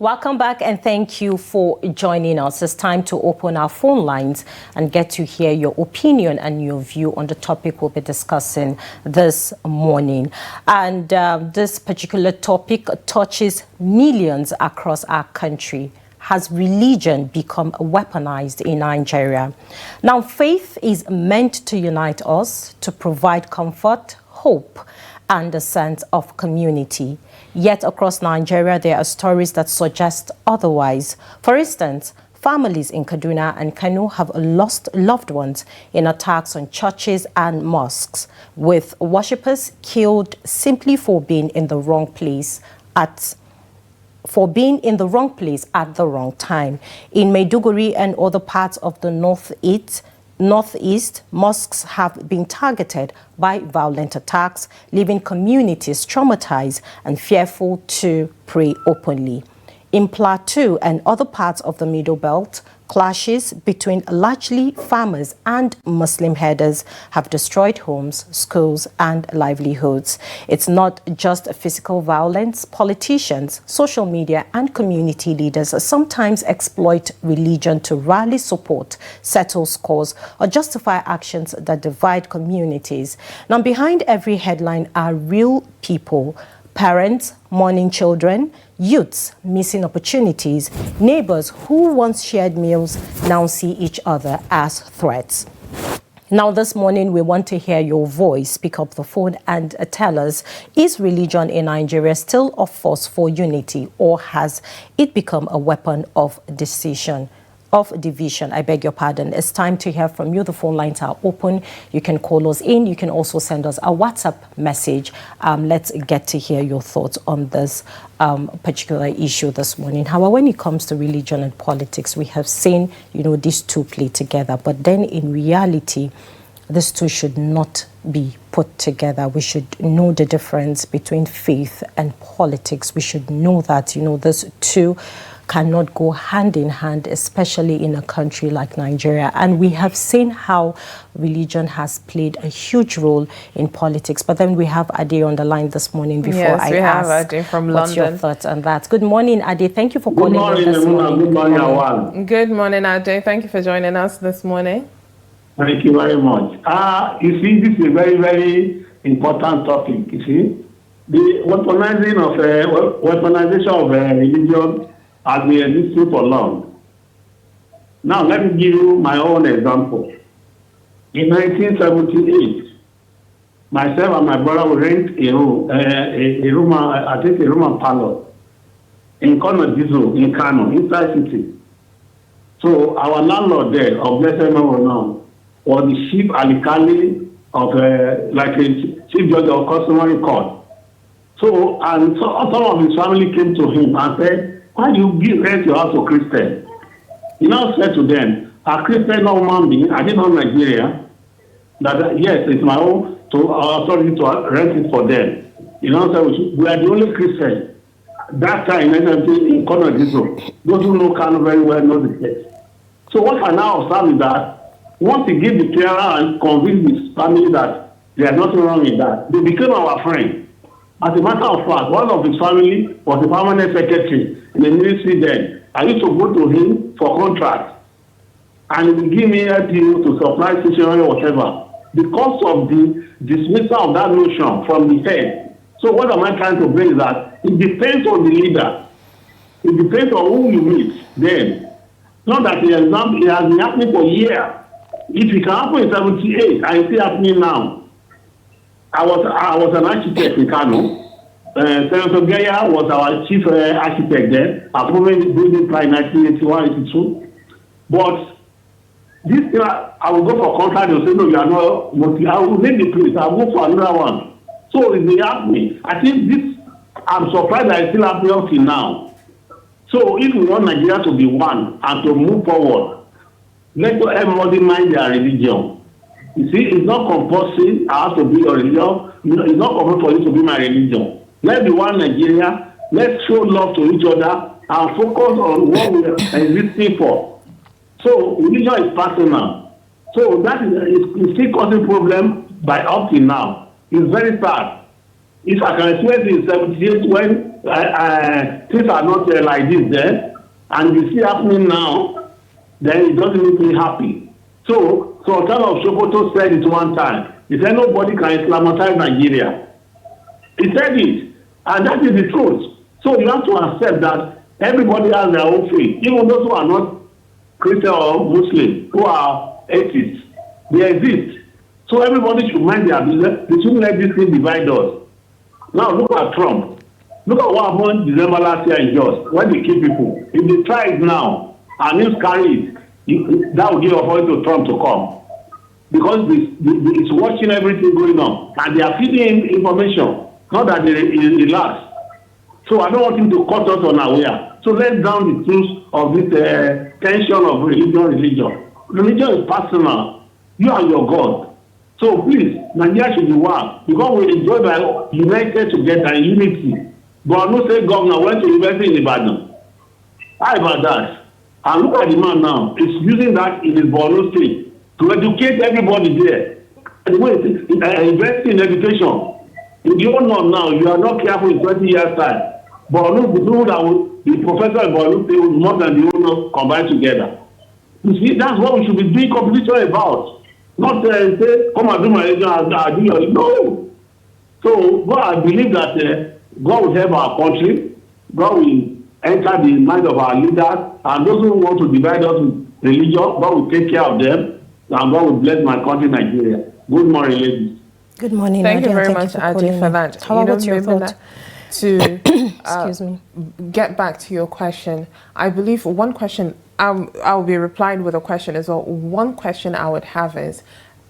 Welcome back and thank you for joining us. It's time to open our phone lines and get to hear your opinion and your view on the topic we'll be discussing this morning. And this particular topic touches millions across our country. Has religion become weaponized in Nigeria? Now, faith is meant to unite us, to provide comfort, hope, and a sense of community. Yet across Nigeria, there are stories that suggest otherwise. For instance, families in Kaduna and Kano have lost loved ones in attacks on churches and mosques, with worshippers killed simply for being in the wrong place at the wrong time. In Maiduguri and other parts of the Northeast, mosques have been targeted by violent attacks, leaving communities traumatized and fearful to pray openly. In Plateau and other parts of the Middle Belt, clashes between largely farmers and Muslim herders have destroyed homes, schools, and livelihoods. It's not just physical violence. Politicians, social media, and community leaders sometimes exploit religion to rally support, settle scores, or justify actions that divide communities. Now, behind every headline are real people. Parents mourning children, youths missing opportunities, neighbors who once shared meals now see each other as threats. Now, this morning, we want to hear your voice. Pick up the phone and tell us, is religion in Nigeria still a force for unity, or has it become a weapon of division? I beg your pardon. It's time to hear from you. The phone lines are open. You can call us in. You can also send us a WhatsApp message. Let's get to hear your thoughts on this particular issue this morning. However, when it comes to religion and politics, we have seen, these two play together. But then in reality, these two should not be put together. We should know the difference between faith and politics. We should know that, these two cannot go hand in hand, especially in a country like Nigeria. And we have seen how religion has played a huge role in politics. But then we have Ade on the line this morning before I ask Ade from what's London. your thoughts on that. Good morning, Ade. Thank you for calling in this morning. Good morning, Hauwa. Good morning, Ade. Thank you for joining us this morning. Thank you very much. You see, this is a very, very important topic. You see, the weaponization of religion has been existing for long. Now, let me give you my own example. In 1978, myself and my brother would rent a room and parlor in Bagudu, in Kano, inside city. So our landlord there, of blessed memory now, was the chief alikali of like a chief judge of customary court. So some of his family came to him and said, why do you rent your house to Christians? He now said to them, a Christian no human being, I did not Nigeria, that yes, it's my own authority to rent it for them. He now said, we are the only Christians. That time, in Kano, those who know Kano very well know the place. So what I now observe is that once he gave the clearer and convinced his family that there is nothing wrong in that, they became our friends. As a matter of fact, one of his family was a permanent secretary in the ministry then. I used to go to him for contracts, and he would give me LPU to supply stationery or whatever, because of the dismissal of that notion from the head. So what am I trying to bring is that it depends on the leader. It depends on who you meet then. Not that it has been happening for years. If it can happen in 78, and it's still happening now. I was an architect in Kano. Senator Geya was our chief architect there, approving the building plan in 1981-82. But this year, I will go for contract and say, no, you are not, I will leave the place, I will go for another one. So it's happening. I think this, I'm surprised that it's still happening up till now. So if we want Nigeria to be one and to move forward, let everybody mind their religion. You see, it's not compulsory. I have to be your religion. It's not compulsory for you to be my religion. Let's be one Nigeria. Let's show love to each other and focus on what we are existing for. So religion is personal. So that is still causing problem by up till now. It's very sad. If I can explain in 78 when things are not like this then, and you see happening now, then it doesn't make me happy. So Sultan of Sokoto said it one time. He said nobody can Islamatize Nigeria. He said it, and that is the truth. So you have to accept that everybody has their own faith, even those who are not Christian or Muslim, who are atheists. They exist. So everybody should mind their business. They shouldn't let this thing divide us. Now look at Trump. Look at what happened December last year in Jos when they kill people. If they try it now and he's carry it, that will give authority to Trump to come. Because it's watching everything going on. And they are feeding him information. Not that they relax. So I don't want him to cut us unaware. So let's down the truth of this tension of religion. Religion is personal. You are your God. So please, Nigeria should be one. Because we enjoy by united together in unity. But no state governor went to university in Ibadan. How about that? And look at the man now. He's using that in his Borno state to educate everybody there. And the way investing in education. If you don't know now, you are not careful in 20 years' time. Borno, the people that will, the professor in Borno state will more than the owner combined together. You see, that's what we should be doing competition about. Not say, come and do my exam, I'll do your. No. So, but I believe that God will help our country. God will enter the mind of our leaders. And those who want to divide us with religion, God will take care of them. And God will bless my country, Nigeria. Good morning, ladies. Good morning, Thank you Nadia. very much, Adi, for that. How about your thought? To Excuse me. Get back to your question, I believe one question, I'll be replying with a question as well. One question I would have is,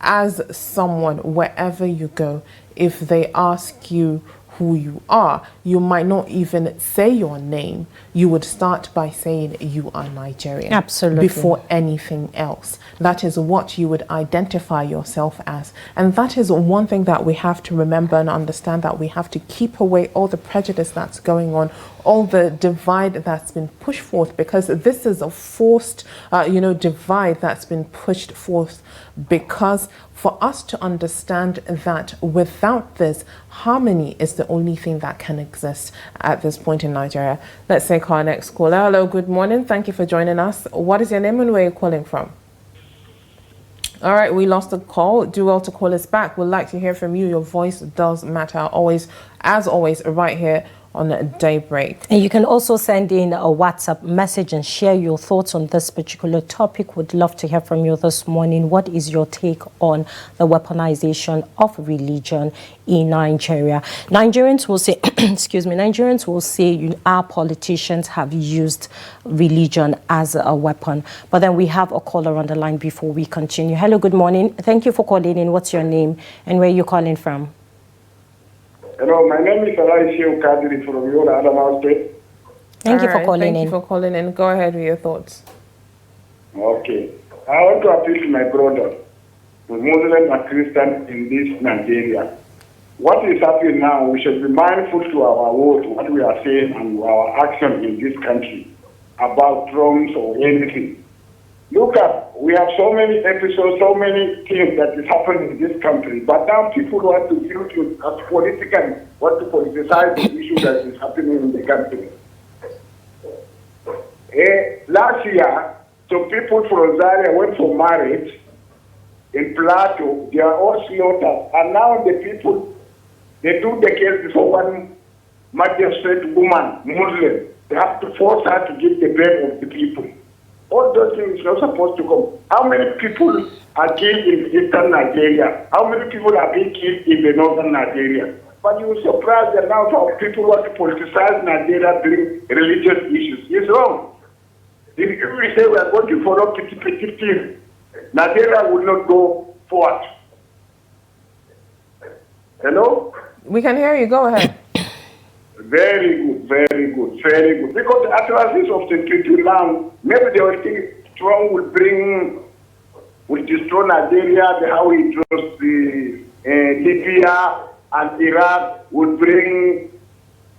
as someone, wherever you go, if they ask you who you are, you might not even say your name. You would start by saying you are Nigerian. Absolutely. Before anything else. That is what you would identify yourself as. And that is one thing that we have to remember and understand, that we have to keep away all the prejudice that's going on, all the divide that's been pushed forth, because this is a forced, divide that's been pushed forth, because for us to understand that without this, harmony is the only thing that can exist at this point in Nigeria. Let's take our next caller. Hello, good morning. Thank you for joining us. What is your name and where are you calling from? All right, we lost the call. Do well to call us back. We'd like to hear from you. Your voice does matter. Always, as always, right here on Daybreak. And you can also send in a WhatsApp message and share your thoughts on this particular topic. Would love to hear from you this morning. What is your take on the weaponization of religion in Nigeria? Nigerians will say, Nigerians will say our politicians have used religion as a weapon. But then we have a caller on the line before we continue. Hello, good morning. Thank you for calling in. What's your name and where are you calling from? Hello, my name is Adamu Kadri from Adamu State. Thank you for calling in. Thank you for calling in. Go ahead with your thoughts. Okay. I want to appeal to my brother, the Muslim and Christian in this Nigeria. What is happening now, we should be mindful to our words, what we are saying and our action in this country about drums or anything. Look at, we have so many episodes, so many things that is happening in this country, but now people want to use it as political, want to politicize the issue that is happening in the country. Last year, some people from Zaria went for marriage in Plateau. They are all slaughtered, and now the people, they do the case before one magistrate woman, Muslim. They have to force her to give the bread of the people. All those things are not supposed to come. How many people are killed in eastern Nigeria? How many people are being killed in the northern Nigeria? But you will surprise that now how people want to politicize Nigeria during religious issues. It's wrong. If we say we are going to follow petty things, Nigeria will not go forward. Hello? We can hear you. Go ahead. Very good, very good, very good. Because the utterances of the Security now, maybe they will think Trump will destroy Nigeria, how he draws the Libya and Iraq, will bring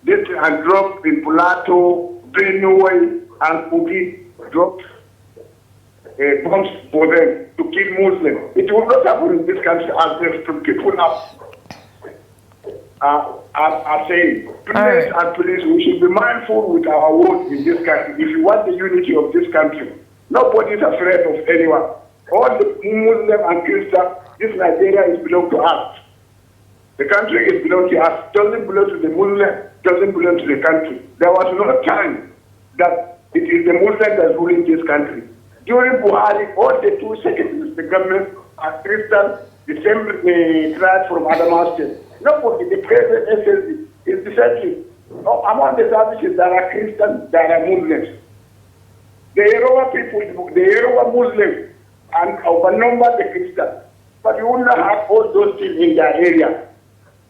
this and drop in Plateau, Benue and Kogi, drop bombs for them to kill Muslims. It will not happen in this country as if people have. are saying. Please and please, we should be mindful with our words in this country. If you want the unity of this country, nobody is afraid of anyone. All the Muslim and Christian, this Nigeria is belong to us. The country is belong to us. Doesn't belong to the Muslim, doesn't belong to the country. There was no time that it is the Muslim that's ruling this country. During Buhari, all the two secretaries, the government are Christian, the same class from Adamu State. Nobody, the president SLC is the same. Among the services, there are Christians, there are Muslims. The Yoruba people, the Yoruba Muslims, and outnumber the Christians. But you will not have all those things in their area.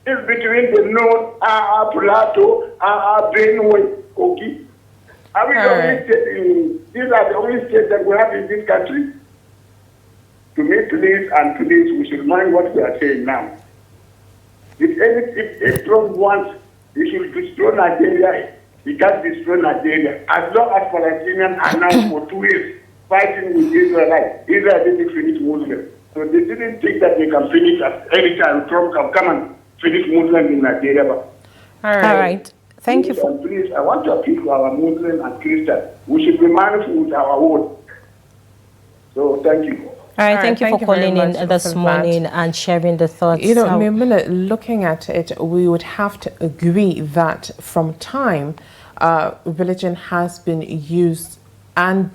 It's between the North, Plateau, Benue, Kogi. Are we going to these are the only states that we have in this country? To me, please and please, we should mind what we are saying now. If Trump wants, he should destroy Nigeria. He can't destroy Nigeria. As long as Palestinians are now for 2 years fighting with Israelites, Israel didn't finish Muslims. So they didn't think that they can finish at any time. Trump can come and finish Muslims in Nigeria. All right. Thank you. Please, I want to appeal to our Muslims and Christians. We should be mindful with our words. So thank you. All right, thank you for calling in this morning and sharing the thoughts. You know, Maimuna, looking at it, we would have to agree that from time, religion has been used and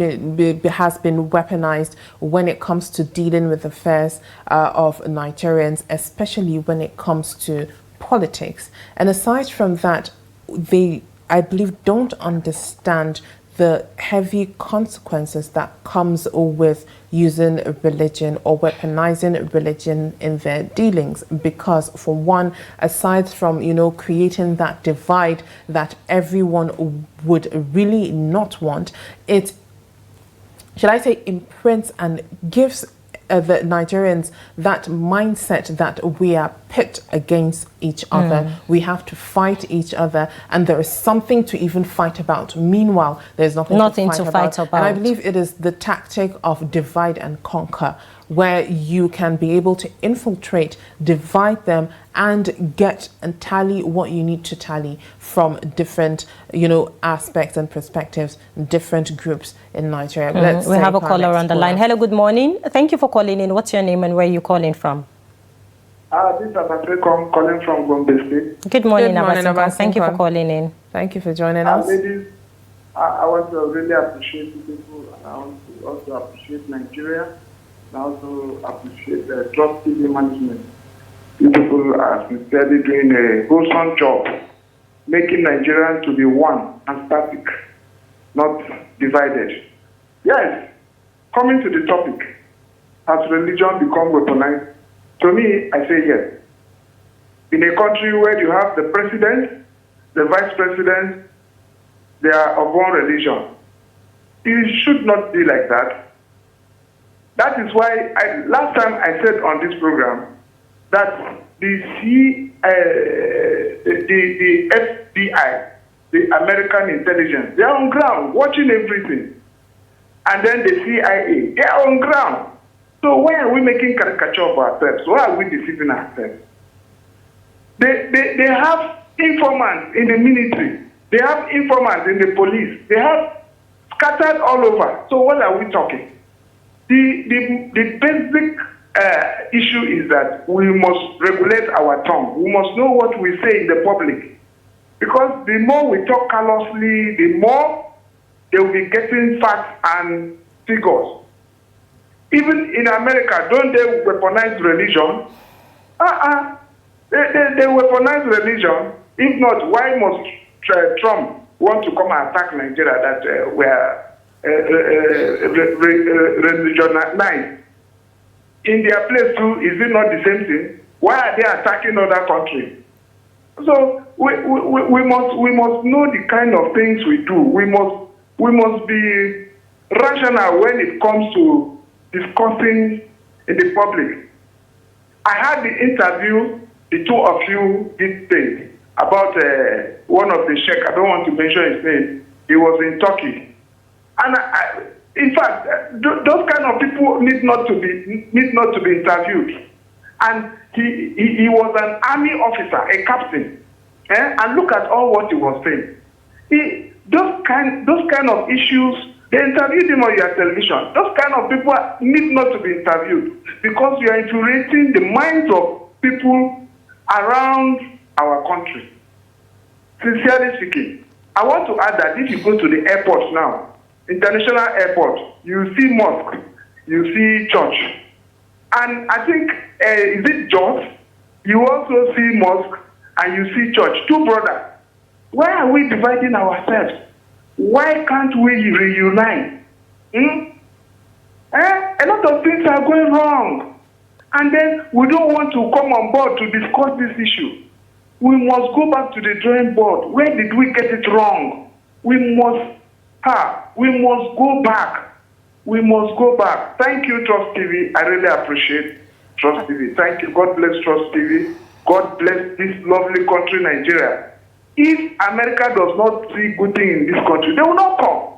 has been weaponized when it comes to dealing with affairs of Nigerians, especially when it comes to politics. And aside from that, they, I believe, don't understand the heavy consequences that comes with using religion or weaponizing religion in their dealings. Because for one, aside from, you know, creating that divide that everyone would really not want, it, should I say, imprints and gives the Nigerians that mindset that we are pit against each other. We have to fight each other, and there is something to even fight about. Meanwhile, there's nothing to fight about. And I believe it is the tactic of divide and conquer, where you can be able to infiltrate, divide them, and get and tally what you need to tally from different, you know, aspects and perspectives, different groups in Nigeria. We have a caller on the line. Hello, good morning. Thank you for calling in. What's your name and where are you calling from? This is Abasekong calling from Gombe State. Good morning, Abasekong. Thank you for calling in. Thank you for joining us. Ladies, I want to really appreciate people, and I want to also appreciate Nigeria. I also appreciate Trust TV management. You people are sincerely doing a wholesome job, making Nigerians to be one and static, not divided. Yes, coming to the topic, has religion become weaponized? To me, I say yes. In a country where you have the president, the vice president, they are of one religion. It should not be like that. That is why last time I said on this program that the FBI, the American intelligence, they are on ground watching everything. And then the CIA, they are on ground. So why are we making caricature of ourselves? Why are we deceiving ourselves? They have informants in the military. They have informants in the police. They have scattered all over. So what are we talking? The basic issue is that we must regulate our tongue. We must know what we say in the public. Because the more we talk callously, the more they will be getting facts and figures. Even in America, don't they weaponize religion? They weaponize religion. If not, why must Trump want to come and attack Nigeria that we are religionized? In their place too, is it not the same thing? Why are they attacking other countries? So we must know the kind of things we do. We must be rational when it comes to discussing in the public. I had the interview the two of you did say about one of the sheikh. I don't want to mention his name. He was in Turkey, and in fact, those kind of people need not to be interviewed. And he was an army officer, a captain. And look at all what he was saying. Those kind of issues, they interviewed him on your television. Those kind of people need not to be interviewed because you are infuriating the minds of people around our country. Sincerely speaking, I want to add that if you go to the airport now, international airport, you see mosque, you see church. And I think, is it Jos? You also see mosque and you see church. Two brothers. Why are we dividing ourselves? Why can't we reunite? A lot of things are going wrong. And then we don't want to come on board to discuss this issue. We must go back to the drawing board. Where did we get it wrong? We must go back. We must go back. Thank you, Trust TV. I really appreciate Trust TV. Thank you. God bless Trust TV. God bless this lovely country, Nigeria. If America does not see good thing in this country, they will not come.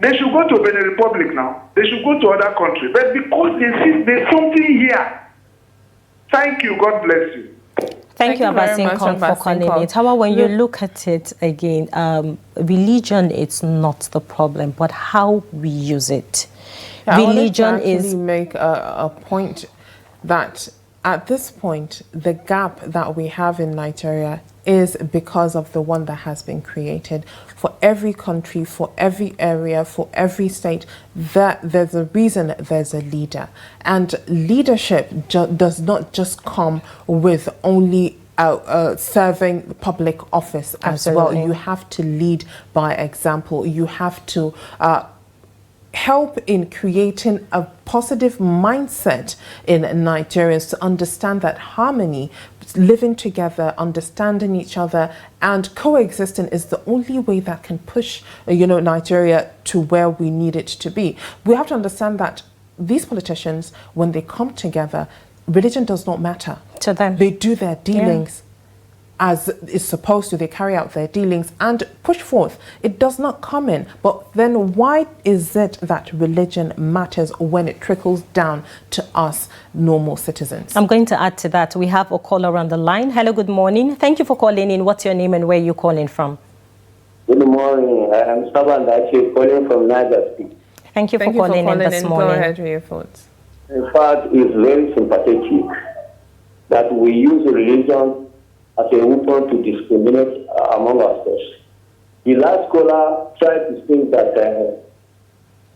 They should go to Benin Republic now. They should go to other countries. But because they see there's something here. Thank you. God bless you. Thank you, Abasin, for calling it. However, when you look at it again, religion is not the problem, but how we use it. Yeah, Religion is... make a point that at this point, the gap that we have in Nigeria is because of the one that has been created. For every country, for every area, for every state, there's a reason there's a leader. And leadership does not just come with only serving public office as well. You have to lead by example. You have to help in creating a positive mindset in Nigerians to understand that harmony, living together, understanding each other, and coexisting is the only way that can push, Nigeria to where we need it to be. We have to understand that these politicians, when they come together, religion does not matter to them. They do their dealings as is supposed to. They carry out their dealings and push forth. It does not come in. But then why is it that religion matters when it trickles down to us normal citizens? I'm going to add to that. We have a caller on the line. Hello, good morning. Thank you for calling in. What's your name and where are you calling from? Good morning. I am Saban actually calling from Niger State. Thank you for calling in this morning. Go ahead with your thoughts. In fact, it's very sympathetic that we use religion as a weapon to discriminate among ourselves. The last caller tried to say that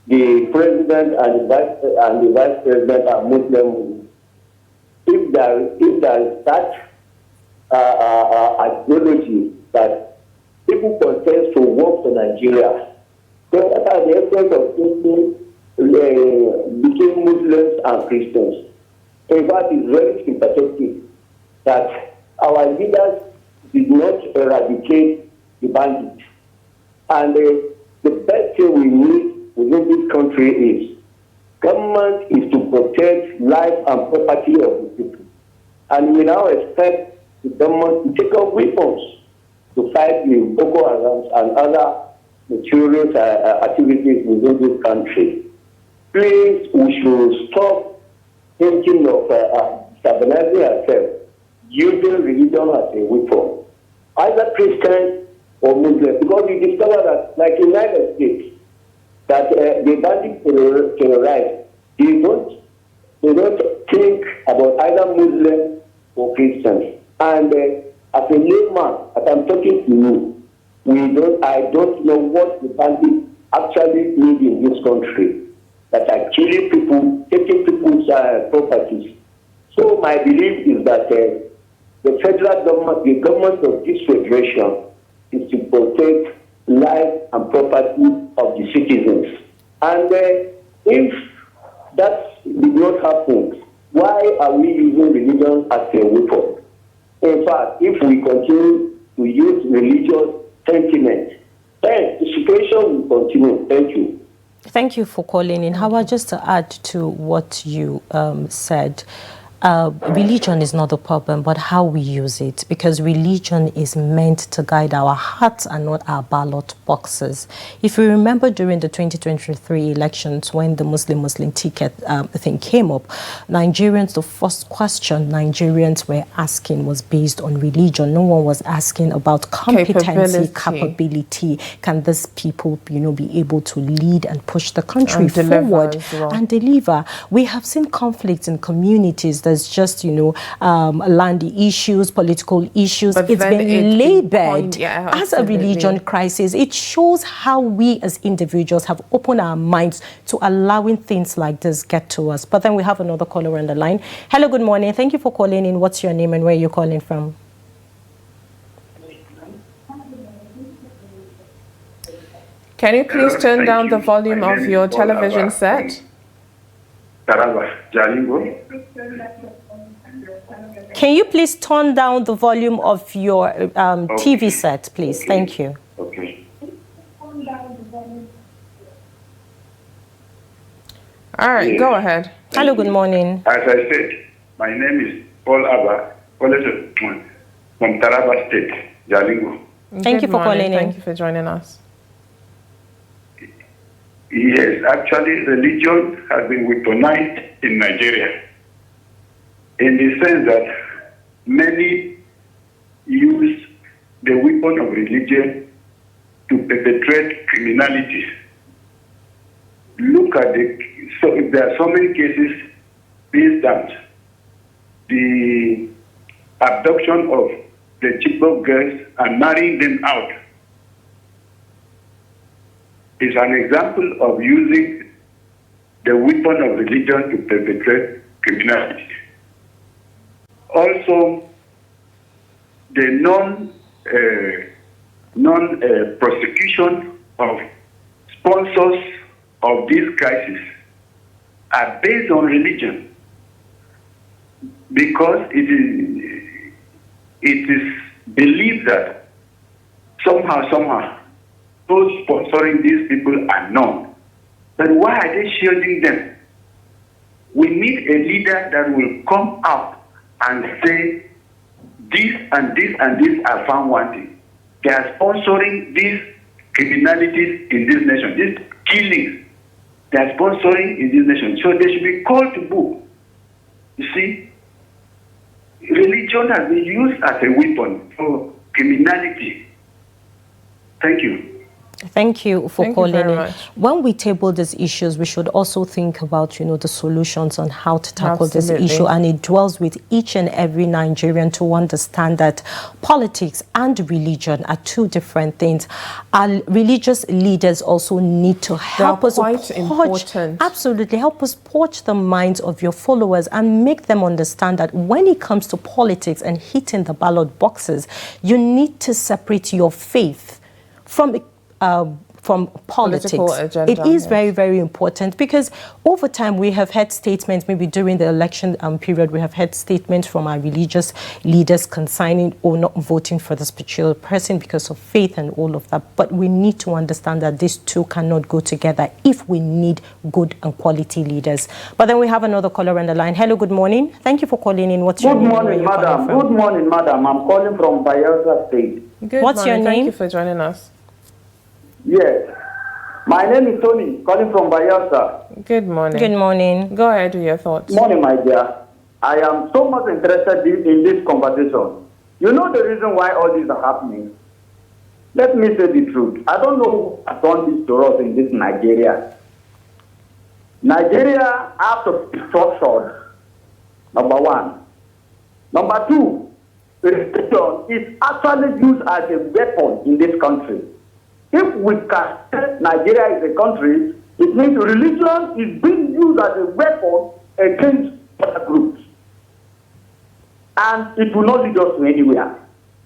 the president and the vice president are Muslim. If there is that ideology that people contest to work for Nigeria, then at the expense of thinking between Muslims and Christians. In fact, it's very sympathetic that our leaders did not eradicate the bandits. And the best thing we need within this country is government is to protect life and property of the people. And we now expect the government to take up weapons to fight the Boko Haram and other material activities within this country. Please, we should stop thinking of stabilizing ourselves using religion as a weapon, either Christian or Muslim, because we discover that, like in the United States, that the bandit terrorize, they don't think about either Muslim or Christians. And as a layman, as I'm talking to you, I don't know what the bandits actually need in this country, that are killing people, taking people's properties. So my belief is that the federal government, the government of this federation, is to protect life and property of the citizens. And if that did not happen, why are we using religion as a weapon? In fact, if we continue to use religious sentiment, then the situation will continue. Thank you. Thank you for calling in. Hauwa, just to add to what you said, religion is not the problem, but how we use it, because religion is meant to guide our hearts and not our ballot boxes. If you remember during the 2023 elections, when the Muslim ticket thing came up, Nigerians, the first question Nigerians were asking was based on religion. No one was asking about competency, capability. Can these people, be able to lead and push the country forward and deliver? We have seen conflicts in communities. There's just, land issues, political issues. But it's been labeled as a religion crisis. It shows how we as individuals have opened our minds to allowing things like this get to us. But then we have another caller on the line. Hello, good morning. Thank you for calling in. What's your name and where are you calling from? Can you please turn down the volume of your television set? Can you please turn down the volume of your TV set, please? Okay. Thank you. Okay. All right, go ahead. Hello, good morning. As I said, my name is Paul Abba, from Taraba State, Jalingo. Thank you for calling in. Thank you for joining us. Yes, actually, religion has been weaponized in Nigeria, in the sense that many use the weapon of religion to perpetrate criminalities. Look at there are so many cases based on the abduction of the Chibok girls and marrying them out. Is an example of using the weapon of religion to perpetrate criminality. Also, the non-prosecution of sponsors of this crisis are based on religion, because it is believed that somehow, those sponsoring these people are known. But why are they shielding them? We need a leader that will come out and say, this and this and this are found wanting. They are sponsoring these criminalities in this nation, these killings. They are sponsoring in this nation. So they should be called to book. You see, religion has been used as a weapon for criminality. Thank you. Thank you for calling in. When we table these issues, we should also think about, the solutions on how to tackle this issue. And it dwells with each and every Nigerian to understand that politics and religion are two different things. Our religious leaders also need to help us absolutely help us porch the minds of your followers and make them understand that when it comes to politics and hitting the ballot boxes, you need to separate your faith from politics. Agenda, it is very, very important, because over time we have had statements, maybe during the election period, we have had statements from our religious leaders concerning or not voting for this particular person because of faith and all of that. But we need to understand that these two cannot go together if we need good and quality leaders. But then we have another caller on the line. Hello, good morning. Thank you for calling in. What's your name? Good morning, madam. Good morning, madam. I'm calling from Bayelsa State. What's your name? Thank you for joining us. Yes. My name is Tony, calling from Bayelsa. Good morning. Good morning. Go ahead with your thoughts. Morning, my dear. I am so much interested in this conversation. You know the reason why all these are happening? Let me say the truth. I don't know who has done this to us in this Nigeria. Nigeria has to be structured, number one. Number two, religion is actually used as a weapon in this country. If we can say Nigeria is a country, it means religion is being used as a weapon against other groups. And it will not lead us to anywhere.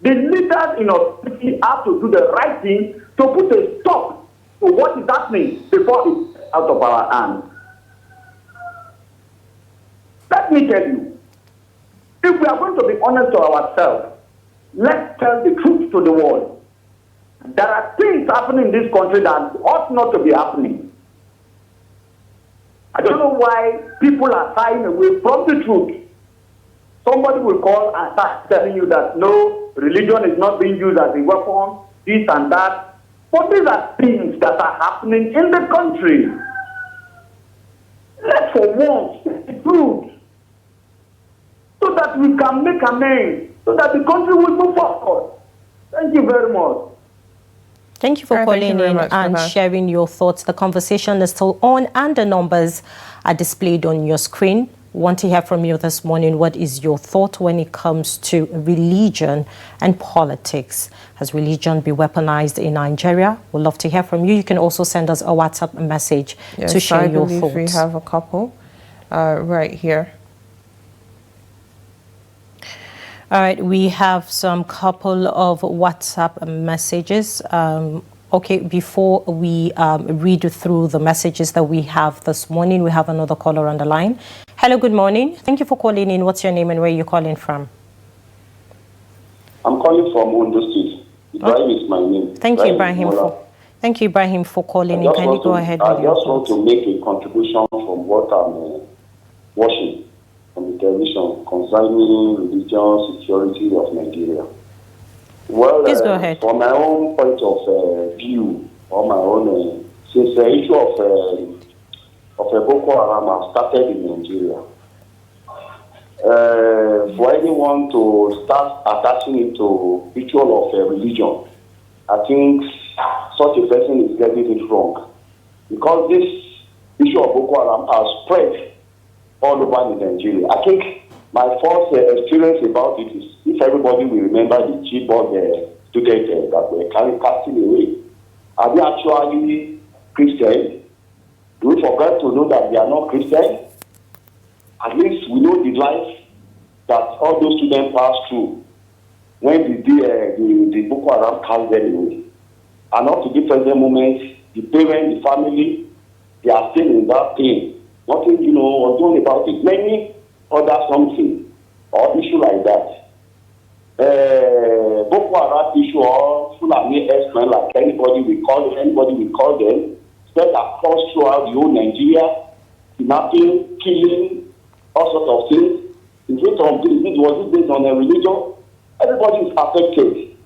The leaders in authority have to do the right thing to put a stop to what is happening before it's out of our hands. Let me tell you, if we are going to be honest to ourselves, let's tell the truth to the world. There are things happening in this country that ought not to be happening. I don't know why people are shying away from the truth. Somebody will call and start telling you that no, religion is not being used as a weapon, this and that. But these are things that are happening in the country. Let's for once the truth, so that we can make amends, so that the country will move forward. Thank you very much. Thank you for calling in and sharing your thoughts. The conversation is still on and the numbers are displayed on your screen. Want to hear from you this morning. What is your thought when it comes to religion and politics? Has religion been weaponized in Nigeria? We'd love to hear from you. You can also send us a WhatsApp message to share your thoughts. We have a couple right here. All right, we have some couple of WhatsApp messages. Okay, before we read through the messages that we have this morning, we have another caller on the line. Hello, good morning. Thank you for calling in. What's your name and where are you calling from? I'm calling from Ondo State. Ibrahim is my name. Thank you, Ibrahim. Thank you, Ibrahim, for calling in. Can you go ahead with your thoughts? I just want to make a contribution from what I'm watching on the television concerning religion security of Nigeria. Well, please go ahead. From my own point of view, or my own, since the issue of Boko Haram has started in Nigeria, for anyone to start attaching it to ritual of religion, I think such a person is getting it wrong. Because this issue of Boko Haram has spread all over in Nigeria. I think my first experience about it is, if everybody will remember the Chibok students that were casting away, are they actually Christians? Do we forget to know that they are not Christians? At least we know the life that all those students passed through when the Boko Haram cast them away. And up to the present moment, the parents, the family, they are still in that pain. Nothing, was done about it. Many other something or issue like that. Boko Haram issue or Fulani S-men, like anybody we call them, spread across throughout the whole Nigeria, kidnapping, killing, all sorts of things. Was it based on a religion? Everybody is affected.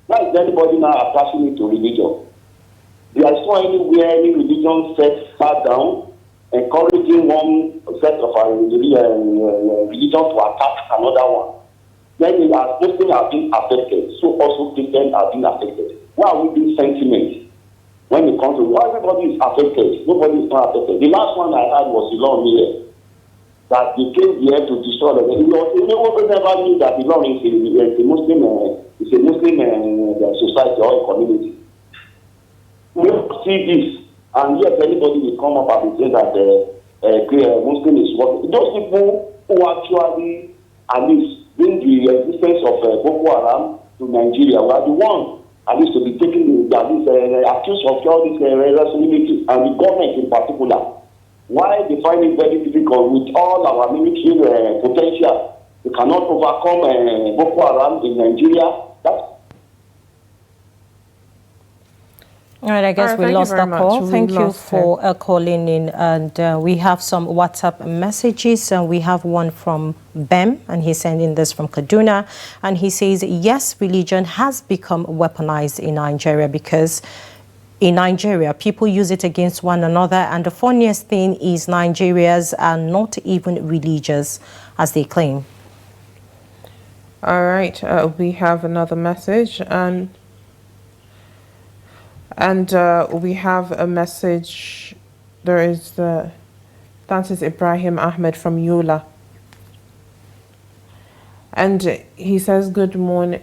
Why is anybody now attaching it to religion? There is no anywhere any religion set far down, encouraging one set of religion to attack another one. Then Muslims have been affected, so also Christians have been affected. Why are we being sentiment? When it comes to why everybody is affected, nobody is not affected. The last one I had was Ilon here, that they came here to destroy the nobody never knew that Ilon is a Muslim society or a community. We see this, and yet anybody will come up and say that Muslim is working. Those people who actually at least bring the existence of Boko Haram to Nigeria were the ones at least to be taken accused of all this responsibility, and the government in particular. Why they find it very difficult with all our military potential, we cannot overcome Boko Haram in Nigeria. All right, I guess we lost that call. Thank you for calling in. And we have some WhatsApp messages. And we have one from Bem, and he's sending this from Kaduna. And he says, yes, religion has become weaponized in Nigeria because in Nigeria, people use it against one another. And the funniest thing is Nigerians are not even religious, as they claim. All right, we have another message. And we have a message. That is Ibrahim Ahmed from Yola. And he says, good morning,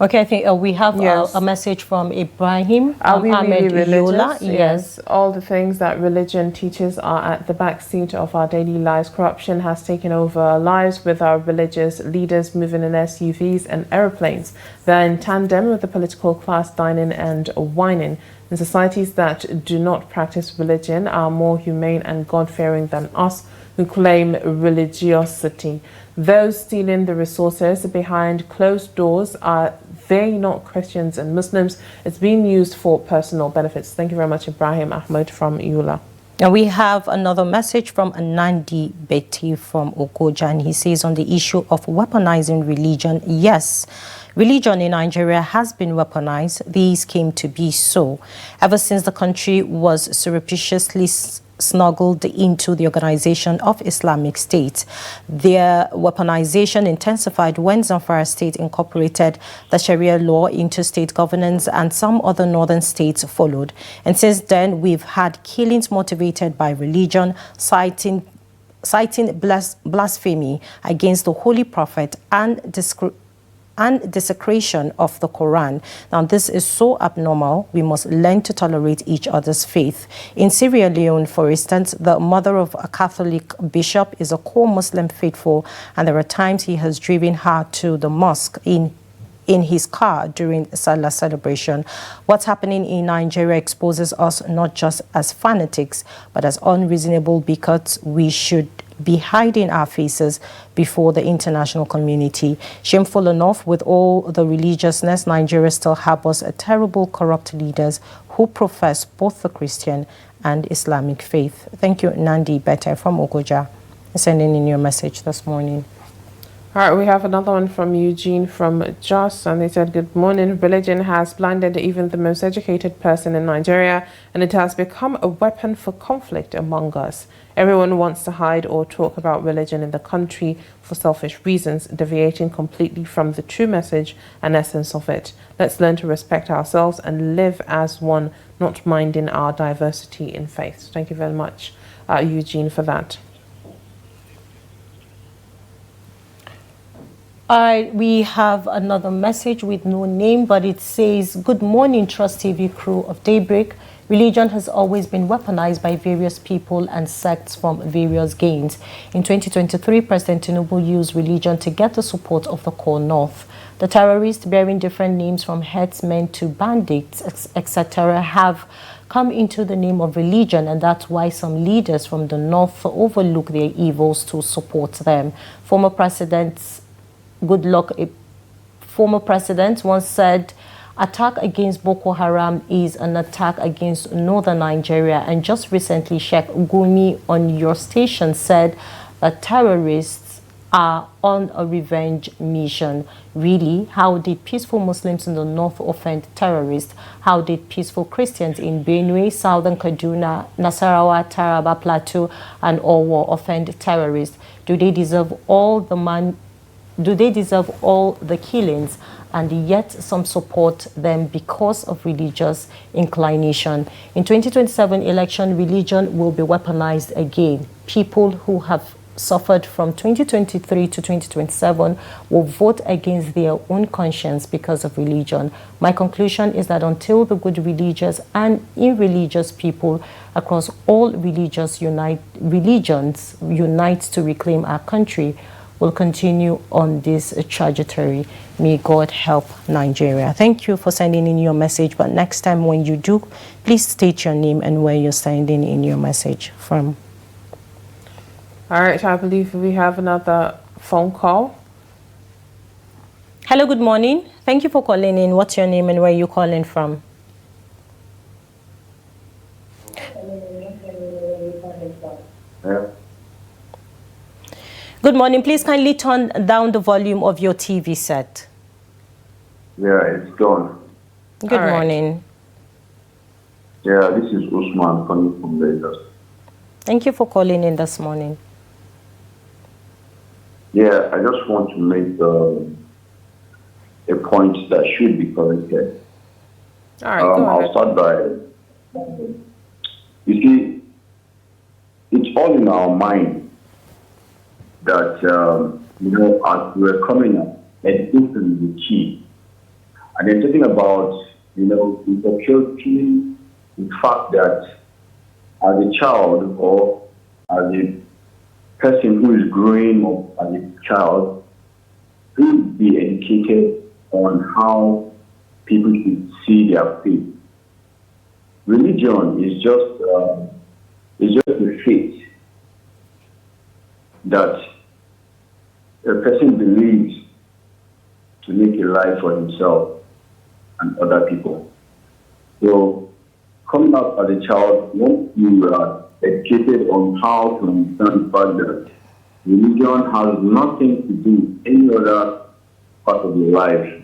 okay, I think we have a message from Ibrahim Ahmed Yola. Yes. All the things that religion teaches are at the back seat of our daily lives. Corruption has taken over our lives, with our religious leaders moving in SUVs and aeroplanes. They're in tandem with the political class dining and whining. In societies that do not practice religion are more humane and God-fearing than us, who claim religiosity. Those stealing the resources behind closed doors, are they not Christians and Muslims? It's being used for personal benefits. Thank you very much, Ibrahim Ahmed from Yola. And we have another message from Nandi Betty from Okoja, and he says on the issue of weaponizing religion, yes, religion in Nigeria has been weaponized. These came to be so. Ever since the country was surreptitiously snuggled into the Organization of Islamic State. Their weaponization intensified when Zamfara State incorporated the Sharia law into state governance, and some other northern states followed. And since then, we've had killings motivated by religion, citing blasphemy against the Holy Prophet and desecration of the Quran. Now, this is so abnormal. We must learn to tolerate each other's faith. In Sierra Leone, for instance, the mother of a Catholic bishop is a core Muslim faithful, and there are times he has driven her to the mosque in his car during Salah celebration. What's happening in Nigeria exposes us not just as fanatics, but as unreasonable bigots. We should be hiding our faces before the international community. Shameful enough, with all the religiousness, Nigeria still harbors a terrible, corrupt leaders who profess both the Christian and Islamic faith. Thank you, Nandi Bete from Okoja, sending in your message this morning. All right, we have another one from Eugene from Jos, and they said, good morning. Religion has blinded even the most educated person in Nigeria, and it has become a weapon for conflict among us. Everyone wants to hide or talk about religion in the country for selfish reasons, deviating completely from the true message and essence of it. Let's learn to respect ourselves and live as one, not minding our diversity in faith. Thank you very much, Eugene, for that. We have another message with no name, but it says, good morning, Trust TV crew of Daybreak. Religion has always been weaponized by various people and sects from various gains. In 2023, President Tinubu used religion to get the support of the core North. The terrorists, bearing different names from headsmen to bandits, etc., have come into the name of religion, and that's why some leaders from the North overlook their evils to support them. Former presidents once said, attack against Boko Haram is an attack against northern Nigeria. And just recently, Sheikh Gumi on your station said that terrorists are on a revenge mission. Really? How did peaceful Muslims in the north offend terrorists? How did peaceful Christians in Benue, Southern Kaduna, Nasarawa, Taraba, Plateau, and Hauwa offend terrorists? Do they deserve all the killings, and yet some support them because of religious inclination? In 2027 election, religion will be weaponized again. People who have suffered from 2023 to 2027 will vote against their own conscience because of religion. My conclusion is that until the good religious and irreligious people across all religions unite to reclaim our country, will continue on this trajectory. May God help Nigeria. Thank you for sending in your message, but next time when you do, please state your name and where you're sending in your message from. All right, I believe we have another phone call. Hello, good morning. Thank you for calling in. What's your name and where you're calling from? Yeah. Good morning. Please kindly turn down the volume of your TV set. Yeah, it's done. Good morning. Yeah, this is Usman coming from Lagos. Thank you for calling in this morning. Yeah, I just want to make a point that should be corrected. All right, go ahead. I'll start by, you see, it's all in our mind that, as we're coming up, education is the key. And they're talking about, inculcating the fact that as a child or as a person who is growing up as a child, should be educated on how people should see their faith. Religion is just a faith that a person believes to make a life for himself and other people. So, coming up as a child, once you educated on how to understand the fact that religion has nothing to do with any other part of your life,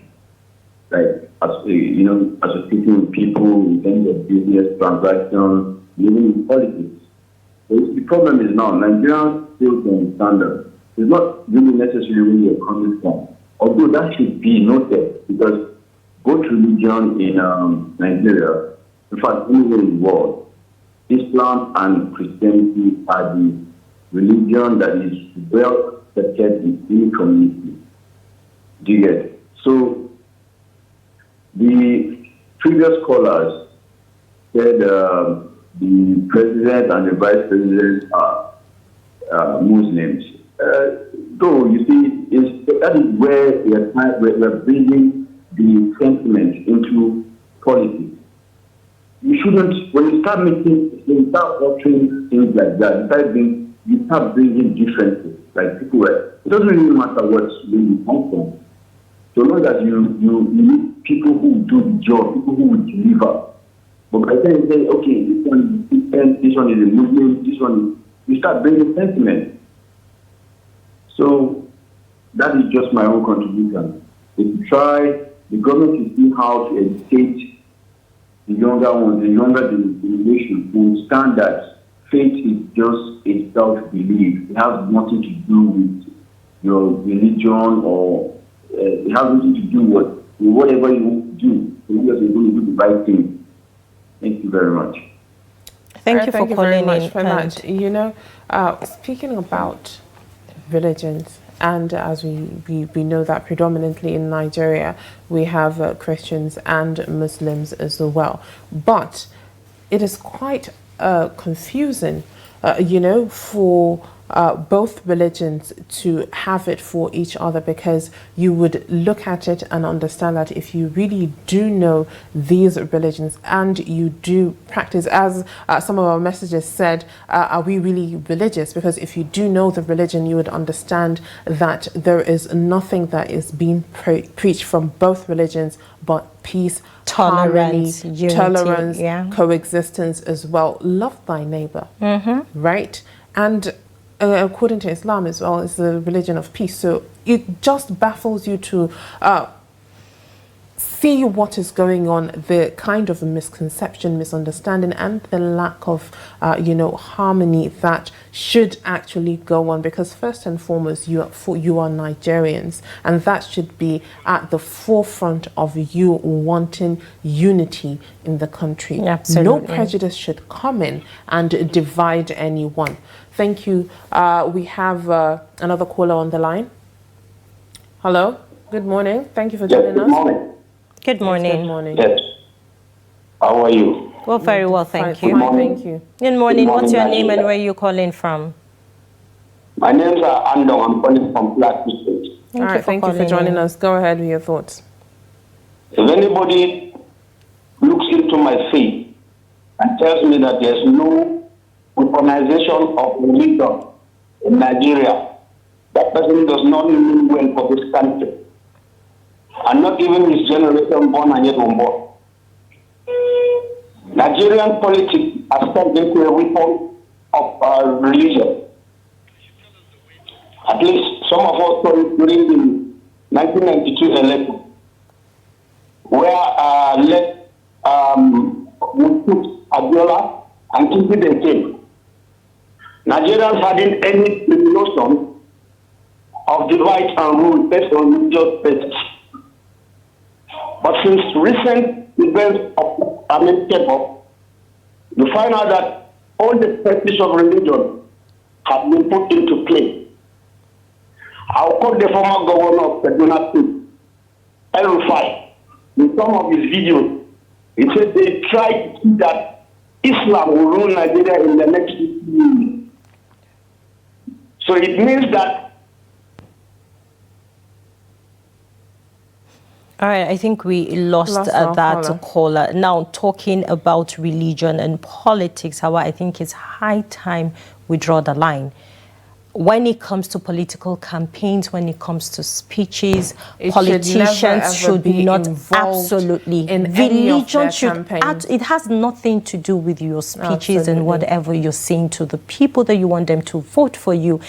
like associating with people in terms of business transactions, even in politics. So the problem is now Nigerians still don't understand that it's not really necessarily where you're coming from. Although that should be noted, because both religion in Nigeria, in fact, anywhere in the world, Islam and Christianity are the religion that is well accepted in any community. Do you get it? So the previous scholars said the president and the vice president are Muslims. Though you see, that is where we're bringing the sentiment into politics. You shouldn't, when you start altering things like that, you start bringing differences. Like people, it doesn't really matter where you come from. So long as you need people who do the job, people who will deliver. But by the time you say, okay, this one is Christian, this one is a Muslim, this one is, you start bringing sentiment. So that is just my own contribution. If you try, the government to see how to educate the younger ones, the younger generation, to understand that faith is just a self-belief. It has nothing to do with your religion, or it has nothing to do with whatever you want to do. So you are going to do the right thing. Thank you very much. Thank you for calling in. For that. You know, speaking about religions, and as we know that predominantly in Nigeria we have Christians and Muslims as well, but it is quite confusing, for both religions to have it for each other, because you would look at it and understand that if you really do know these religions and you do practice, as some of our messages said, are we really religious? Because if you do know the religion, you would understand that there is nothing that is being preached from both religions but peace, tolerance, harmony, unity, tolerance, coexistence as well. Love thy neighbor, right? And according to Islam as well, it's the religion of peace. So it just baffles you to see what is going on, the kind of misconception, misunderstanding, and the lack of, harmony that should actually go on. Because first and foremost, you are Nigerians, and that should be at the forefront of you wanting unity in the country. Absolutely. No prejudice should come in and divide anyone. Thank you. We have another caller on the line. Hello. Good morning. Thank you for joining us. Good morning. Good morning. Yes, good morning. Yes. How are you? Well, very well, thank you. Fine, thank you. Good morning. What's your name and where are you calling from? My name is Adamu. I'm calling from Plateau State. Thank you for joining us. Go ahead with your thoughts. If anybody looks into my faith and tells me that there's no weaponization of religion in Nigeria, that person does not mean well for this country. And not even his generation born and yet unborn. Nigerian politics has turned into a weapon of religion. At least some of us saw it during the 1992 election, where we put Abiola and Tinubu they came. Nigerians hadn't any notion of divide and rule based on religious basis. But since recent events of America, you find out that all the practice of religion have been put into play. I'll quote the former governor of Kaduna State, El-Rufai, in some of his videos. He said they tried to see that Islam will rule Nigeria in the next 50 years. So it means that. All right, I think we lost that caller. Now, talking about religion and politics, Hauwa, I think it's high time we draw the line. when it comes to political campaigns, when it comes to speeches, It politicians should should not involved absolutely. in any of Religion their should campaigns. it has nothing to do with your speeches Absolutely. and whatever you're saying to the people that you want them to vote for you.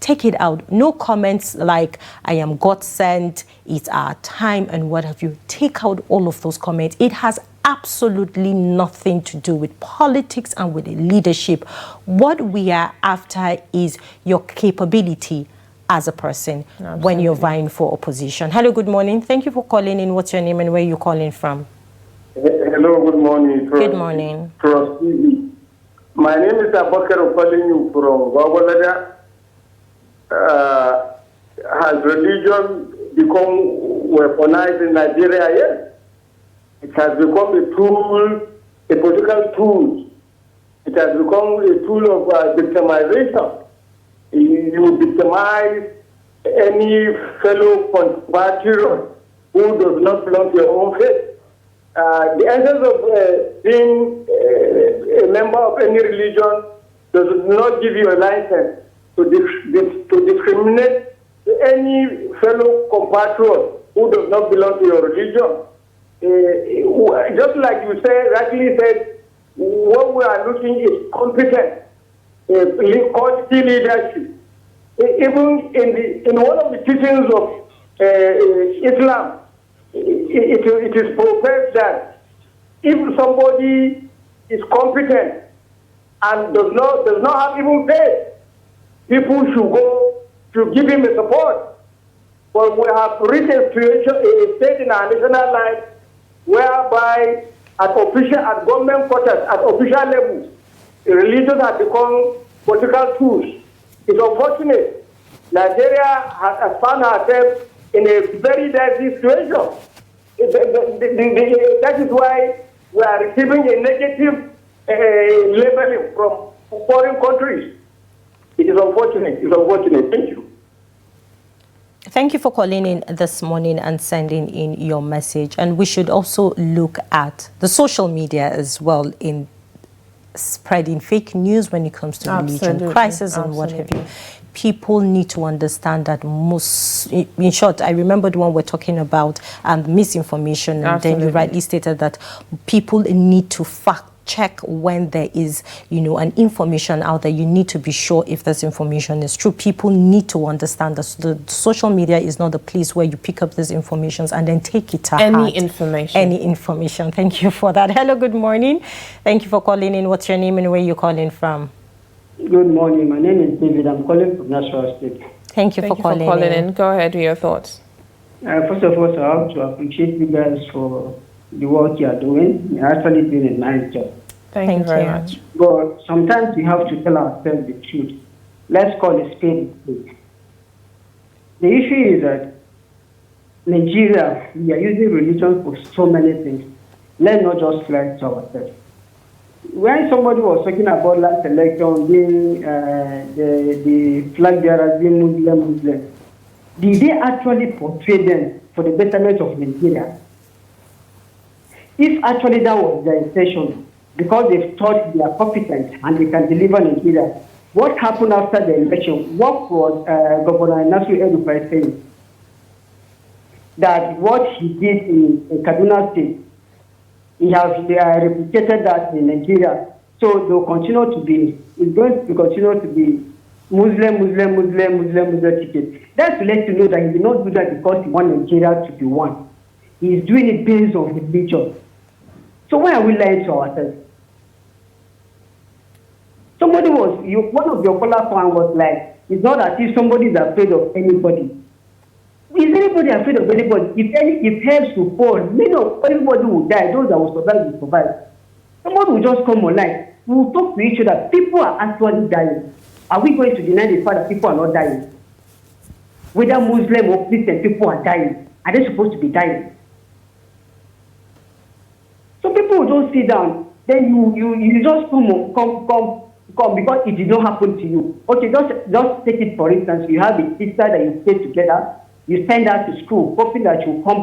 Take it out. No comments like "I am God sent," "It's our time," and what have you. Take out all of those comments. It has absolutely nothing to do with politics and with leadership. What we are after is your capability as a person when you're vying for opposition. Hello, good morning. Thank you for calling in. What's your name and where are you calling from? Hello, good morning. Good morning. My name is Abakar, calling you from Bagudu. Has religion become weaponized in Nigeria? Yes. It has become a tool, a political tool. It has become a tool of victimization. You victimize any fellow compatriot who does not belong to your own faith. The essence of being a member of any religion does not give you a license to discriminate any fellow compatriot who does not belong to your religion. Just like you rightly said, what we are looking is competent, quality leadership. Even in one of the teachings of Islam, it is professed that if somebody is competent and does not have even faith, people should go to give him a support. But we have reached a state in our national life whereby at government quarters, at official levels, religions have become political tools. It's unfortunate. Nigeria has found herself in a very dicey situation. That is why we are receiving a negative labeling from foreign countries. It is unfortunate. It's unfortunate. Thank you. Thank you for calling in this morning and sending in your message. And we should also look at the social media as well in spreading fake news when it comes to religion crisis and what have you. People need to understand that in short, I remember the one we're talking about, misinformation. And then you rightly stated that people need to fact check when there is, an information out there. You need to be sure if this information is true. People need to understand that the social media is not the place where you pick up these informations and then take it to heart. Any information. Thank you for that. Hello, good morning. Thank you for calling in. What's your name and where are you calling from? Good morning. My name is David. I'm calling from National State. Thank you for calling in. Go ahead with your thoughts. First of all, I have to appreciate you guys for the work you are doing. You're actually doing a nice job. Thank you very much. But sometimes we have to tell ourselves the truth. Let's call it spade a spade. The issue is that Nigeria, we are using religion for so many things. Let's not just lie to ourselves. When somebody was talking about last election being the flag bearers being Muslim, did they actually portray them for the betterment of Nigeria? If actually that was their intention, because they thought they are competent and they can deliver Nigeria, what happened after the election? What was Governor Nasir El-Rufai saying? That what he did in Kaduna State, they are replicated that in Nigeria. So they'll continue to be, it's going to continue to be Muslim ticket. That's to let you know that he did not do that because he wants Nigeria to be one. He's doing it based on religion. So why are we lying to ourselves? One of your caller fan was like, it's not as if somebody is afraid of anybody. Is anybody afraid of anybody? If helps to fall, everybody will die. Those that will survive. Somebody will just come online. We will talk to each other. People are actually dying. Are we going to deny the fact that people are not dying? Whether Muslim or Christian, people are dying. Are they supposed to be dying? So people will just sit down. Then you just come because it did not happen to you. Okay, just take it for instance. You have a sister that you stay together. You send her to school, hoping that she will come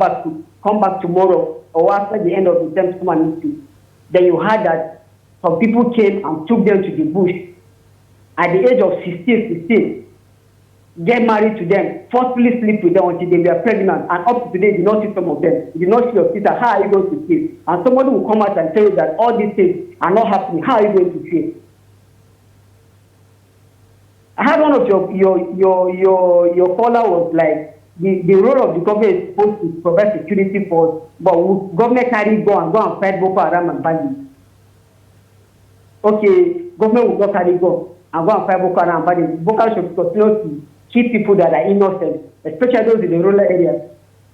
back tomorrow or after the end of the term to come and meet you. Then you heard that some people came and took them to the bush at the age of 16. get married to them, forcefully sleep with them until they were pregnant, and up to today, you did not see some of them. You did not see your sister. How are you going to feel? And somebody will come out and tell you that all these things are not happening. How are you going to feel? I had one of your caller was like, the role of the government is supposed to provide security for us, but will government carry go and fight Boko Haram and bandits? Okay, government will not carry go and fight Boko Haram and bandits. Boko Haram should continue to keep people that are innocent, especially those in the rural areas.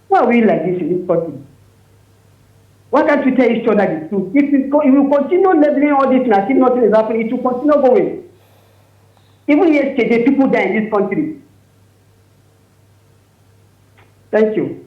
Why are we like this in this country? Why can't we tell each other the truth? If we will continue labeling all this and as if nothing is happening, it will continue going. Even yesterday, people die in this country. Thank you.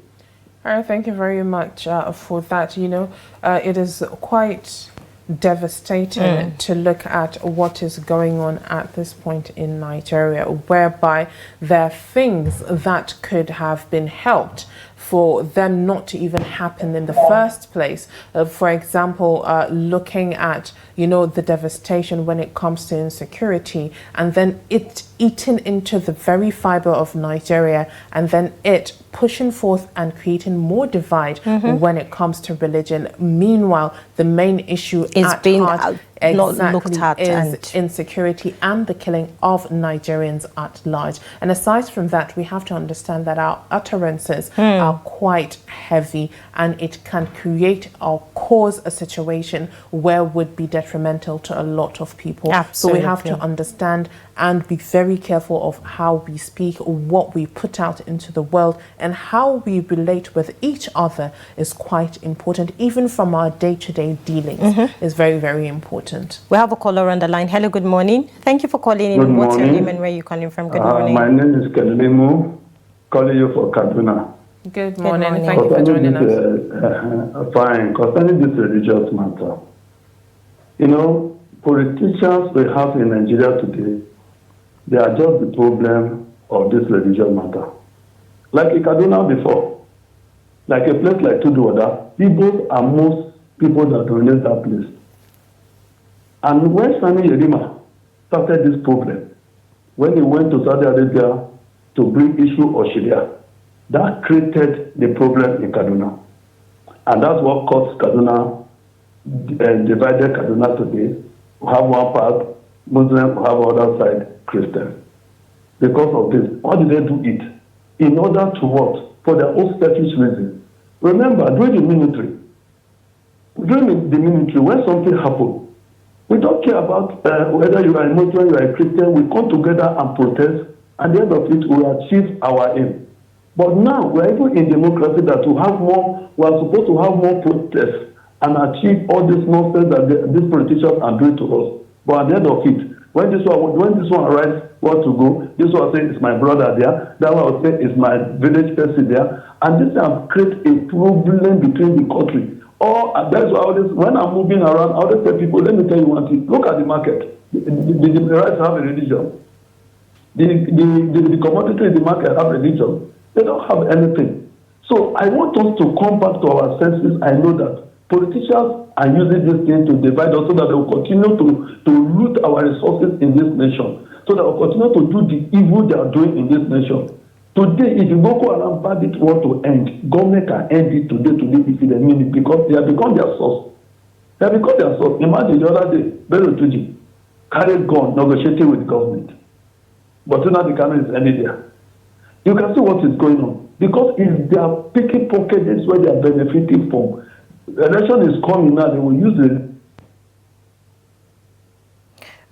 All right, thank you very much for that. You know, it is quite devastating to look at what is going on at this point in Nigeria, whereby there are things that could have been helped for them not to even happen in the first place. For example, looking at, you know, the devastation when it comes to insecurity, and then it eating into the very fiber of Nigeria, and then it pushing forth and creating more divide when it comes to religion. Meanwhile, the main issue at heart is insecurity and the killing of Nigerians at large. And aside from that, we have to understand that our utterances are quite heavy, and it can create or cause a situation where would be detrimental to a lot of people. Absolutely. So we have to understand and be very careful of how we speak, what we put out into the world, and how we relate with each other is quite important. Even from our day-to-day dealings is very, very important. We have a caller on the line. Hello, good morning. Thank you for calling in. What's your name and where are you calling from? Good morning. My name is Kelemu, calling you for Kaduna. Good morning. Thank you for joining us. Fine. Concerning this religious matter, you know, politicians we have in Nigeria today, they are just the problem of this religious matter. Like in Kaduna before, like a place like Tuduoda, Igbos are most people that dominate that place. And when Sani Yerima started this problem, when he went to Saudi Arabia to bring issue of Sharia, that created the problem in Kaduna. And that's what caused Kaduna, divided Kaduna today. We have one part Muslim, we have other side Christian. Because of this, why did they do it? In order to what? For their own selfish reasons. Remember, during the military, when something happened, we don't care about whether you are a Muslim, you are a Christian. We come together and protest. At the end of it, we achieve our aim. But now, we are even in democracy that we are supposed to have more protests and achieve all this nonsense that these politicians are doing to us. But at the end of it, when this one arrives, want to go, this one say it's my brother there, that one will say it's my village person there, and this has created a problem between the country. That's why when I'm moving around, I always tell people, let me tell you one thing, look at the market. The rights have a religion. The commodity in the market have religion. They don't have anything. So I want us to come back to our senses. I know that politicians are using this thing to divide us so that they will continue to loot our resources in this nation, so that they will continue to do the evil they are doing in this nation. Today, if the Boko Haram bandit want to end, government can end it today if they mean it, because they have become their source. They have become their source. Imagine the other day, Bello Tuji carried gun negotiating with government. But now the camera is ending there. You can see what is going on. Because if they are picking pockets where they are benefiting from, the election is coming now, they will use it.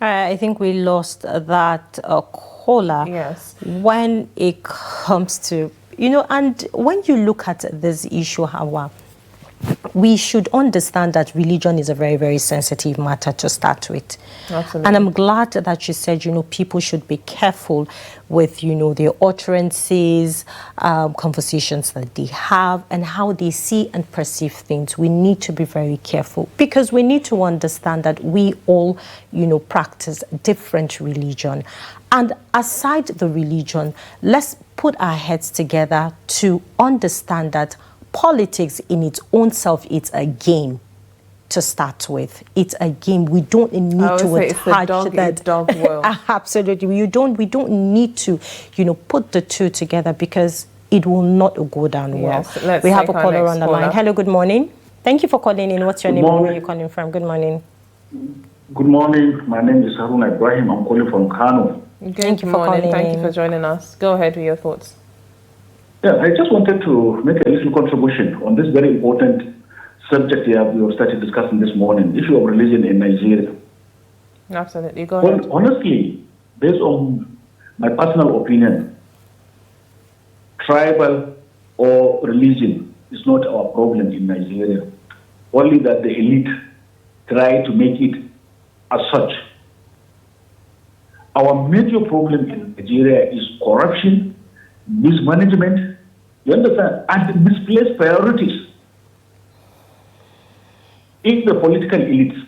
I think we lost that caller. Yes. When it comes to, and when you look at this issue, Hauwa, we should understand that religion is a very, very sensitive matter to start with. Absolutely. And I'm glad that you said, people should be careful with, their utterances, conversations that they have, and how they see and perceive things. We need to be very careful, because we need to understand that we all, practice different religion. And aside the religion, let's put our heads together to understand that politics in its own self, it's a game. to start with. It's a game. We don't need to attach that. Dog world. Absolutely. We don't need to, put the two together, because it will not go down well. Let's we have a caller on the line. Hello, good morning. Thank you for calling in. What's your name and where you're calling from? Good morning. Good morning. My name is Haruna Ibrahim. I'm calling from Kano. Thank you for calling. Thank you for joining us. Go ahead with your thoughts. Yeah, I just wanted to make a little contribution on this very important subject we have started discussing this morning, issue of religion in Nigeria. Absolutely. Go ahead. Well, honestly, based on my personal opinion, tribal or religion is not our problem in Nigeria. Only that the elite try to make it as such. Our major problem in Nigeria is corruption, mismanagement, you understand, and misplaced priorities. If the political elites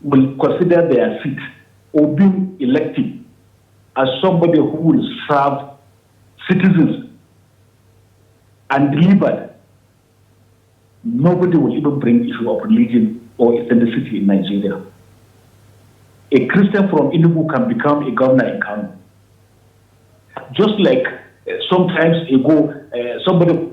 will consider their seat or being elected as somebody who will serve citizens and deliver, nobody will even bring issue of religion or ethnicity in Nigeria. A Christian from Tinubu can become a governor in Kano. Just like sometimes ago, somebody...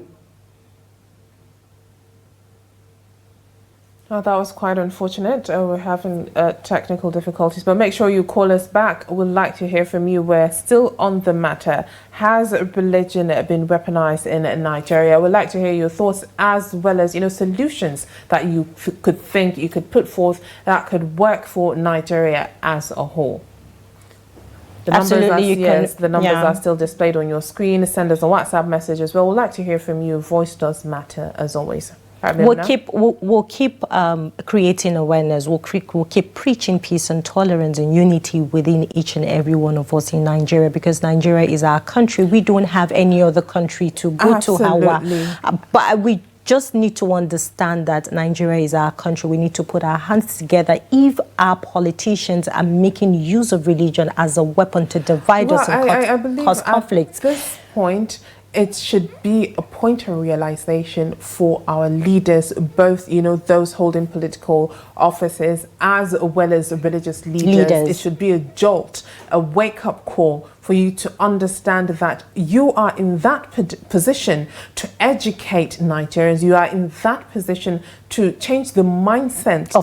Oh, that was quite unfortunate. We're having technical difficulties, but make sure you call us back. We'd like to hear from you. We're still on the matter. Has religion been weaponized in Nigeria? We'd like to hear your thoughts, as well as solutions that you could think you could put forth that could work for Nigeria as a whole. The numbers are still displayed on your screen. Send us a WhatsApp message as well. We'd like to hear from you. Voice does matter, as always. We'll keep creating awareness. We'll keep preaching peace and tolerance and unity within each and every one of us in Nigeria, because Nigeria is our country. We don't have any other country to go to, Hauwa. But we just need to understand that Nigeria is our country. We need to put our hands together. If our politicians are making use of religion as a weapon to divide us and cause conflicts, at this point, it should be a point of realization for our leaders, both, those holding political offices as well as religious leaders. It should be a jolt, a wake-up call for you to understand that you are in that position to educate Nigerians. You are in that position to change the mindset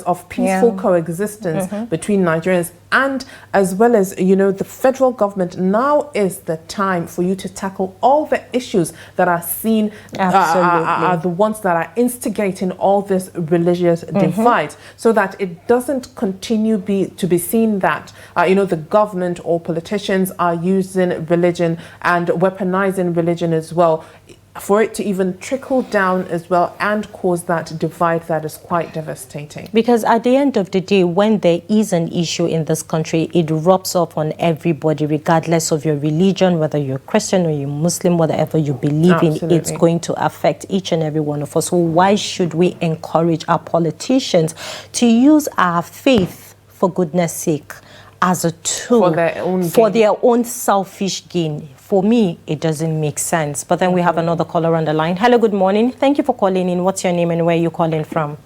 of peaceful coexistence between Nigerians, and as well as, the federal government. Now is the time for you to tackle all the issues that are seen, are the ones that are instigating all this religious divide, so that it doesn't continue to be seen that, the government or politicians are using religion and weaponizing religion as well, for it to even trickle down as well and cause that divide that is quite devastating. Because at the end of the day, when there is an issue in this country, it rubs off on everybody, regardless of your religion, whether you're Christian or you're Muslim, whatever you believe in, it's going to affect each and every one of us. So why should we encourage our politicians to use our faith, for goodness sake, as a tool for their own selfish gain? For me, it doesn't make sense. But then we have another caller on the line. Hello, good morning. Thank you for calling in. What's your name and where are you calling from?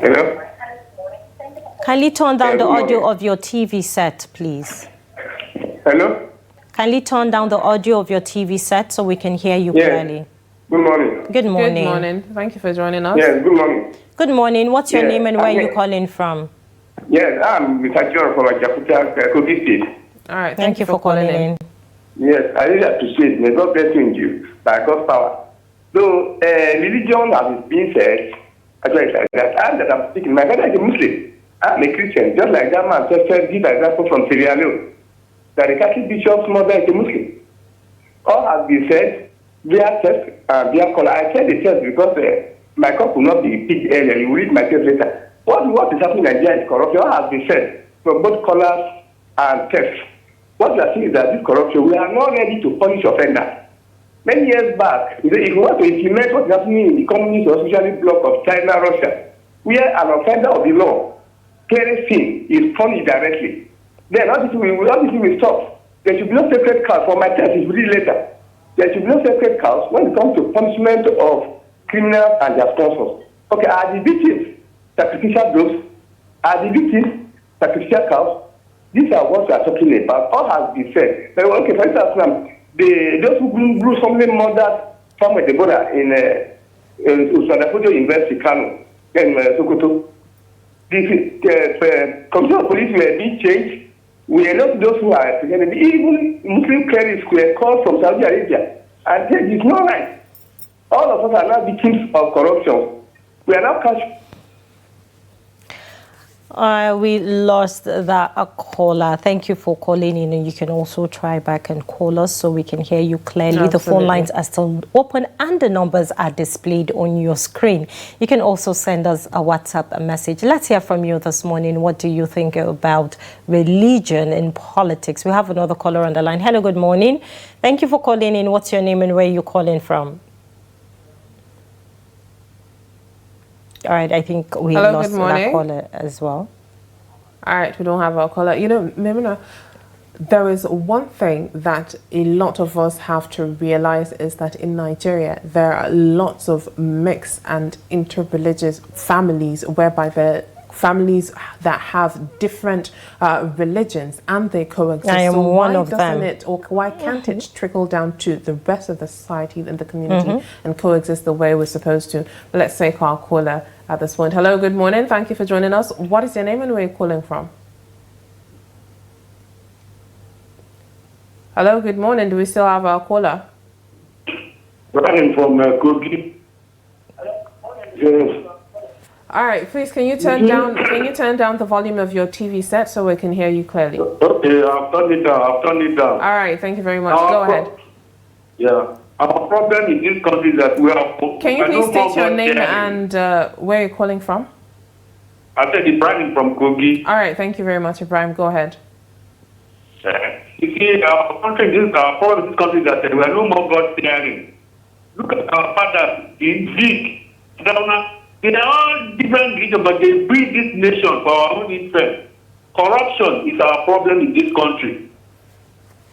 Hello. Kindly turn down the audio of your TV set, please. Hello. Kindly turn down the audio of your TV set so we can hear you clearly. Good morning. Good morning. Good morning. Thank you for joining us. Yes, good morning. Good morning. What's your name and where are you calling from? Yes, I'm Mr. John from Jakarta, Kogi State. All right. Thank you for calling in. Yes, I really appreciate. May God bless you by God's power. So, religion has been said, actually like that, and that I'm speaking. My father is a Muslim. I'm a Christian, just like that man just said, give an example from Sierra Leone, that the Catholic bishop's mother is a Muslim. All has been said via text and via caller. I said the text because my cup will not be picked earlier. You will read my text later. What is happening in Nigeria is corruption. All has been said from both callers and text. What we are seeing is that this corruption, we are not ready to punish offenders. Many years back, if you want to implement what's happening in the communist or socialist bloc of China, Russia, where an offender of the law, carries sin, is punished directly, then all this will stop. There should be no sacred cows. For my test is really later. There should be no sacred cows when it comes to punishment of criminals and their sponsors. Okay, are the victims sacrificial dogs? Are the victims sacrificial cows? These are what we are talking about. All has been said. Okay, for instance, now, those who grew something murdered from the border in Usadafojo University, Kano, in Sokoto. The commissioner of police were being changed. We are not those who are represented. Even Muslim clerics were called from Saudi Arabia. And it is not right. All of us are now victims of corruption. We are now catching. We lost that caller. Thank you for calling in, and you can also try back and call us so we can hear you clearly. Absolutely. The phone lines are still open and the numbers are displayed on your screen. You can also send us a WhatsApp message. Let's hear from you this morning. What do you think about religion in politics? We have another caller on the line. Hello, good morning. Thank you for calling in. What's your name and where are you calling from? All right, I think we lost that caller as well. All right, we don't have our caller. You know, Maimuna, there is one thing that a lot of us have to realize is that in Nigeria, there are lots of mixed and interreligious families whereby the families that have different religions and they coexist. I am so one why of doesn't them. it, or why can't it trickle down to the rest of the society and the community and coexist the way we're supposed to? Let's take our caller at this point. Hello, good morning. Thank you for joining us. What is your name and where are you calling from? Hello, good morning. Do we still have our caller? Running from Kogi. Yes. All right, please, can you turn down the volume of your TV set so we can hear you clearly? Okay, I've turned it down. All right, thank you very much. Go ahead. Yeah. Our problem in this country is that we are... Can you please state your name and where you're calling from? I said Ibrahim from Kogi. All right, thank you very much, Ibrahim. Go ahead. You see, our country, our problem in this country is that we are no more God-fearing. Look at our fathers in big. They are all different religions, but they breed this nation for our own interest. Corruption is our problem in this country.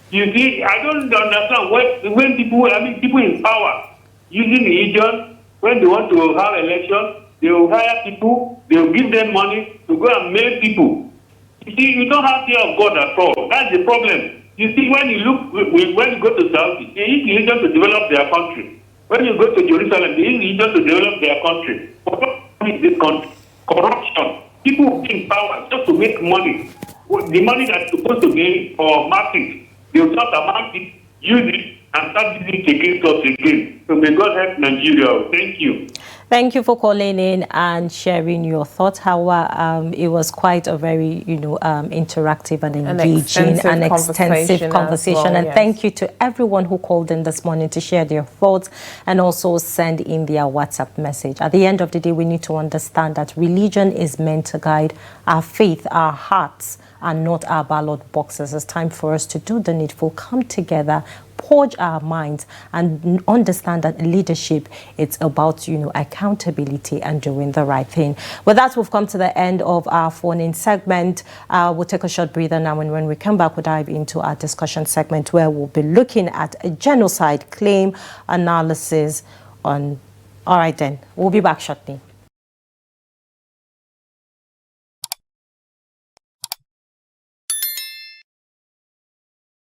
You see, I don't understand when people in power using religion, when they want to have elections, they will hire people, they will give them money to go and mail people. You see, you don't have fear of God at all. That's the problem. You see, when you go to Saudi, they use religion to develop their country. When you go to Jerusalem, they use religion to develop their country. In this country, corruption. People in power just to make money. The money that's supposed to be for market, they'll start amount it, use it, and start using it against us again. So may God help Nigeria. Thank you. Thank you for calling in and sharing your thoughts, Hauwa. It was quite a very, interactive and engaging and extensive conversation. Well, and thank you to everyone who called in this morning to share their thoughts and also send in their WhatsApp message. At the end of the day, we need to understand that religion is meant to guide our faith, our hearts, and not our ballot boxes. It's time for us to do the needful, come together, purge our minds, and understand that leadership, it's about, accountability and doing the right thing. With that, we've come to the end of our phone-in segment. We'll take a short breather now, and when we come back, we'll dive into our discussion segment where we'll be looking at a genocide claim analysis on... All right, then. We'll be back shortly.